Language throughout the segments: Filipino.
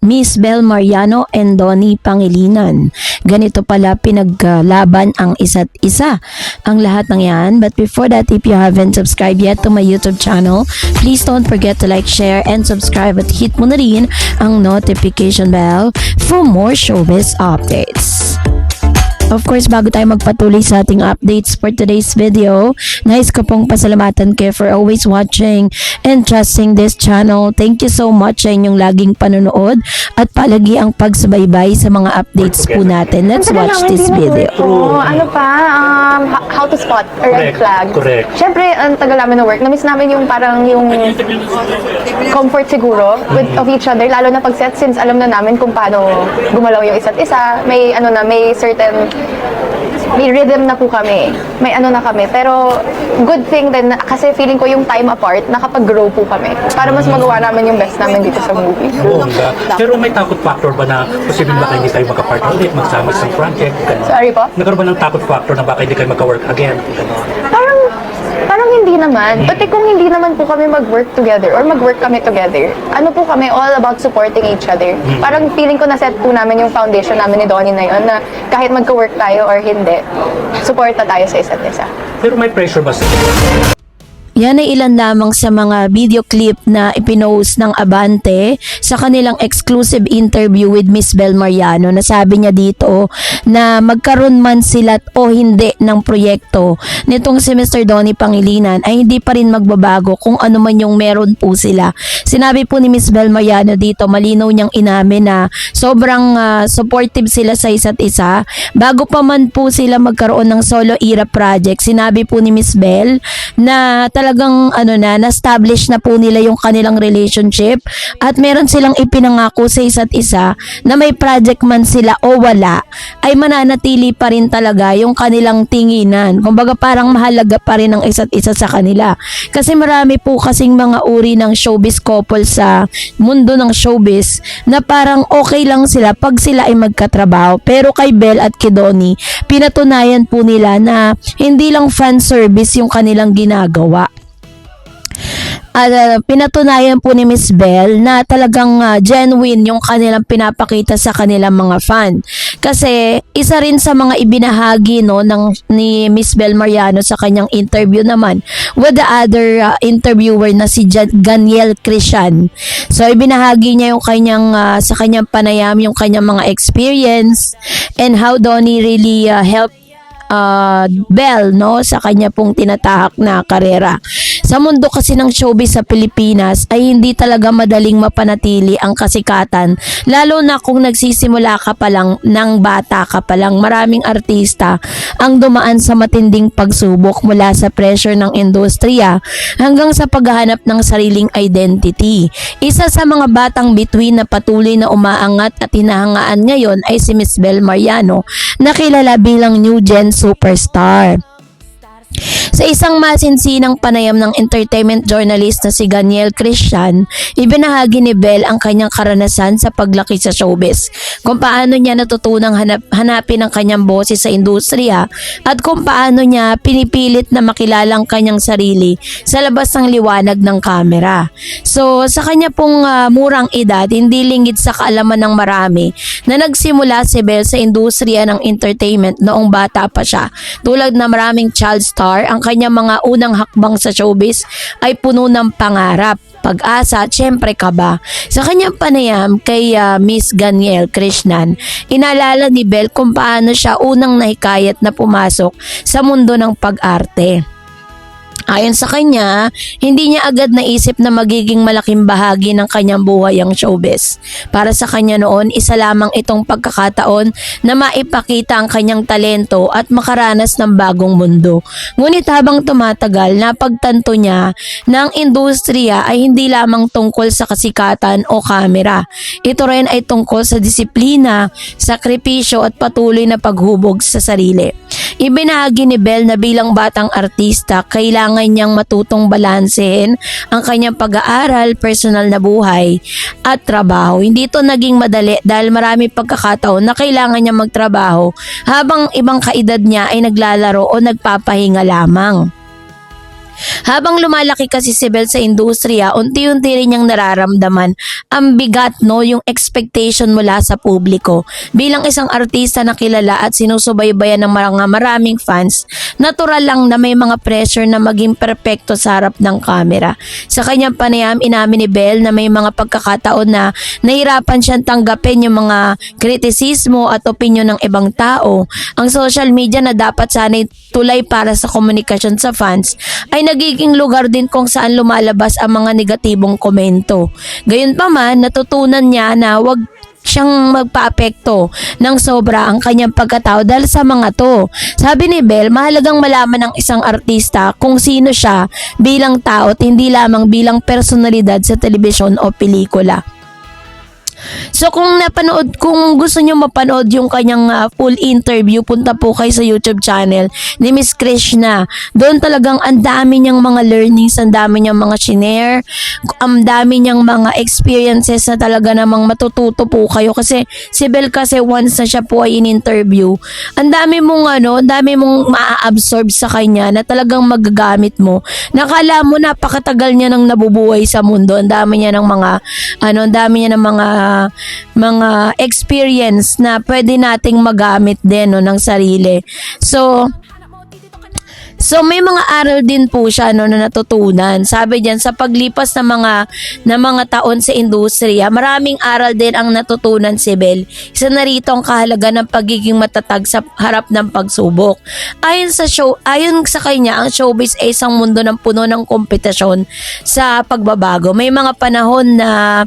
Miss Bel Mariano and Donnie Pangilinan. Ganito pala pinaglaban ang isa't isa. Ang lahat ng yan. But before that, if you haven't subscribed yet to my YouTube channel, please don't forget to like, share, and subscribe at hit mo na rin ang notification bell for more showbiz updates. Of course, bago tayo magpatuloy sa ating updates for today's video, nais ko pong pasalamatan kayo for always watching and trusting this channel. Thank you so much sa inyong laging panonood at palagi ang pagsubaybay sa mga updates po natin. Let's watch this video. Ano pa? How to spot a red flag. Correct. Siyempre, ang tagal namin na work. Namiss namin yung parang yung comfort siguro of each other. Lalo na pag set, since alam na namin kung paano gumalaw yung isa't isa. May may certain may rhythm na po kami. May ano na kami. Pero good thing din kasi feeling ko yung time apart, nakapag-grow po kami. Para mas magawa namin yung best namin dito sa movie. Bongga. Pero may takot factor ba na posibleng baka hindi tayo magka-partner ulit, magsama sa project? Ganun. Sorry po? Nagkaroon ba ng takot factor na baka hindi kayo magka-work again? Parang hindi naman. Pati kung hindi naman po kami mag-work together or mag-work kami together, ano po kami, all about supporting each other. Parang feeling ko na-set po namin yung foundation namin ni Donnie na yun, na kahit magka-work tayo or hindi, suporta tayo sa isa't isa. Pero may pressure ba sa Yan ay ilan lamang sa mga video clip na ipinost ng Abante sa kanilang exclusive interview with Miss Bel Mariano, na sabi niya dito na magkaroon man sila o hindi ng proyekto nitong si Mr. Donnie Pangilinan ay hindi pa rin magbabago kung ano man yung meron po sila. Sinabi po ni Miss Bel Mariano dito, malinaw niyang inamin na sobrang supportive sila sa isa't isa. Bago pa man po sila magkaroon ng solo era project, sinabi po ni Miss Bel na talagang na-establish na po nila yung kanilang relationship at meron silang ipinangako sa isa't isa na may project man sila o wala ay mananatili pa rin talaga yung kanilang tinginan. Kumbaga parang mahalaga pa rin ang isa't isa sa kanila. Kasi marami po kasing mga uri ng showbiz couple sa mundo ng showbiz na parang okay lang sila pag sila ay magkatrabaho. Pero kay Bel at kay Donnie, pinatunayan po nila na hindi lang fan service yung kanilang ginagawa. Pinatunayan po ni Miss Bel na talagang genuine yung kanilang pinapakita sa kanilang mga fan. Kasi isa rin sa mga ibinahagi ni Miss Bel Mariano sa kanyang interview naman with the other interviewer na si Ganiel Christian. So ibinahagi niya yung kanyang sa kanyang panayam yung kanyang mga experience and how Donnie really helped Bel sa kanya pong tinatahak na karera. Sa mundo kasi ng showbiz sa Pilipinas ay hindi talaga madaling mapanatili ang kasikatan, lalo na kung nagsisimula ka pa lang ng bata ka pa lang. Maraming artista ang dumaan sa matinding pagsubok mula sa pressure ng industriya hanggang sa paghahanap ng sariling identity. Isa sa mga batang bituin na patuloy na umaangat at hinahangaan ngayon ay si Miss Bel Mariano, na kilala bilang new gen superstar. Sa isang masinsinang panayam ng entertainment journalist na si Ganiel Christian, ibinahagi ni Bel ang kanyang karanasan sa paglaki sa showbiz, kung paano niya natutunang hanapin ang kanyang boses sa industriya at kung paano niya pinipilit na makilala ang kanyang sarili sa labas ng liwanag ng kamera. So sa kanya pong murang edad, hindi lingid sa kaalaman ng marami na nagsimula si Bel sa industriya ng entertainment noong bata pa siya. Tulad na maraming child star, ang kanyang mga unang hakbang sa showbiz ay puno ng pangarap, pag-asa at syempre kaba. Sa kanyang panayam kay Miss Ganiel Christian, inalala ni Bel kung paano siya unang nahikayat na pumasok sa mundo ng pag-arte. Ayon sa kanya, hindi niya agad naisip na magiging malaking bahagi ng kanyang buhay ang showbiz. Para sa kanya noon, isa lamang itong pagkakataon na maipakita ang kanyang talento at makaranas ng bagong mundo. Ngunit habang tumatagal, napagtanto niya na ang industriya ay hindi lamang tungkol sa kasikatan o kamera. Ito rin ay tungkol sa disiplina, sakripisyo at patuloy na paghubog sa sarili. Ibinahagi ni Bel na bilang batang artista, kailangan niyang matutong balansehin ang kanyang pag-aaral, personal na buhay at trabaho. Hindi ito naging madali dahil marami pagkakataon na kailangan niya magtrabaho habang ibang kaedad niya ay naglalaro o nagpapahinga lamang. Habang lumalaki kasi si Belle sa industriya, unti-unti rin niyang nararamdaman ang bigat, no, yung expectation mula sa publiko. Bilang isang artista na kilala at sinusubaybayan ng mga maraming fans, natural lang na may mga pressure na maging perpekto sa harap ng kamera. Sa kanyang panayam, inamin ni Belle na may mga pagkakataon na nahirapan siyang tanggapin yung mga kritisismo at opinyon ng ibang tao. Ang social media na dapat sana'y tulay para sa komunikasyon sa fans ay nagiging lugar din kung saan lumalabas ang mga negatibong komento. Gayunpaman, natutunan niya na wag siyang magpaapekto ng sobra ang kanyang pagkatao dahil sa mga to. Sabi ni Belle, mahalagang malaman ng isang artista kung sino siya bilang tao at hindi lamang bilang personalidad sa telebisyon o pelikula. So kung gusto niyo mapanood yung kanyang full interview, punta po kayo sa YouTube channel ni Miss Krishna. Doon talagang ang dami niyang mga learnings, ang dami niyang mga shinare, ang dami niyang mga experiences na talaga namang matututo po kayo kasi si Belle kasi once na siya po ay in-interview, ang dami mong maa-absorb sa kanya na talagang magagamit mo. Nakala mo napakatagal niya nang nabubuhay sa mundo. Ang dami niya ng mga experience na pwede nating magamit din, no, ng sarili. So may mga aral din po siya, no, na natutunan. Sabi diyan, sa paglipas ng mga taon sa industriya, maraming aral din ang natutunan si Belle. Isa na rito ang kahalagan ng pagiging matatag sa harap ng pagsubok. Ayon sa kanya, ang showbiz ay isang mundo ng puno ng kompetisyon sa pagbabago. May mga panahon na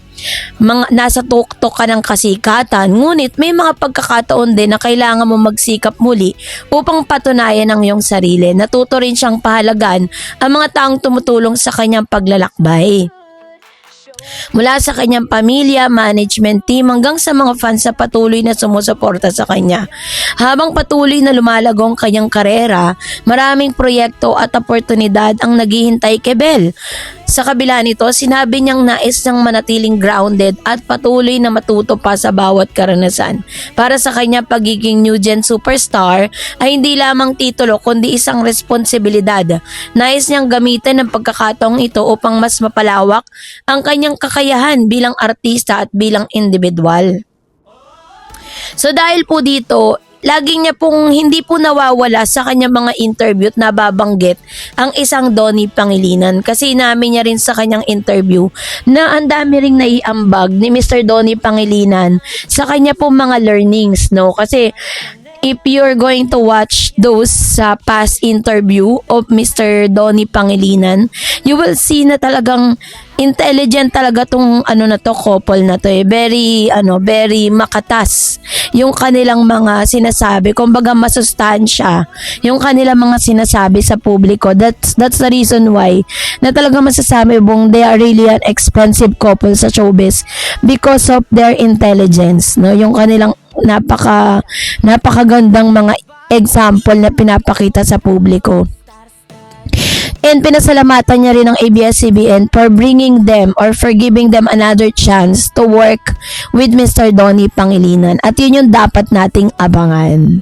nasa tuktok ka ng kasikatan, ngunit may mga pagkakataon din na kailangan mo magsikap muli upang patunayan ang iyong sarili. Natuto rin siyang pahalagan ang mga taong tumutulong sa kanyang paglalakbay. Mula sa kanyang pamilya, management team, hanggang sa mga fans na patuloy na sumusuporta sa kanya. Habang patuloy na lumalago ang kanyang karera, maraming proyekto at oportunidad ang naghihintay kay Belle. Sa kabila nito, sinabi niyang nais niyang manatiling grounded at patuloy na matuto pa sa bawat karanasan. Para sa kanya, pagiging new gen superstar ay hindi lamang titulo kundi isang responsibilidad. Nais niyang gamitin ang pagkakataong ito upang mas mapalawak ang kanyang kakayahan bilang artista at bilang individual. So dahil po dito, lagi niya pong hindi po nawawala sa kanyang mga interview at nababanggit ang isang Donnie Pangilinan. Kasi namin niya rin sa kanyang interview na ang dami ring naiambag ni Mr. Donnie Pangilinan sa kanya pong mga learnings, no? Kasi if you're going to watch those past interview of Mr. Donnie Pangilinan, you will see na talagang intelligent talaga tong couple na to, very makatas yung kanilang mga sinasabi, kumbaga masustansya yung kanilang mga sinasabi sa publiko. That's the reason why na talaga masasabi mong they are really an expensive couple sa showbiz because of their intelligence, no, yung kanilang napakagandang mga example na pinapakita sa publiko. And pinasalamatan niya rin ang ABS-CBN for bringing them or for giving them another chance to work with Mr. Donnie Pangilinan. At yun yung dapat nating abangan.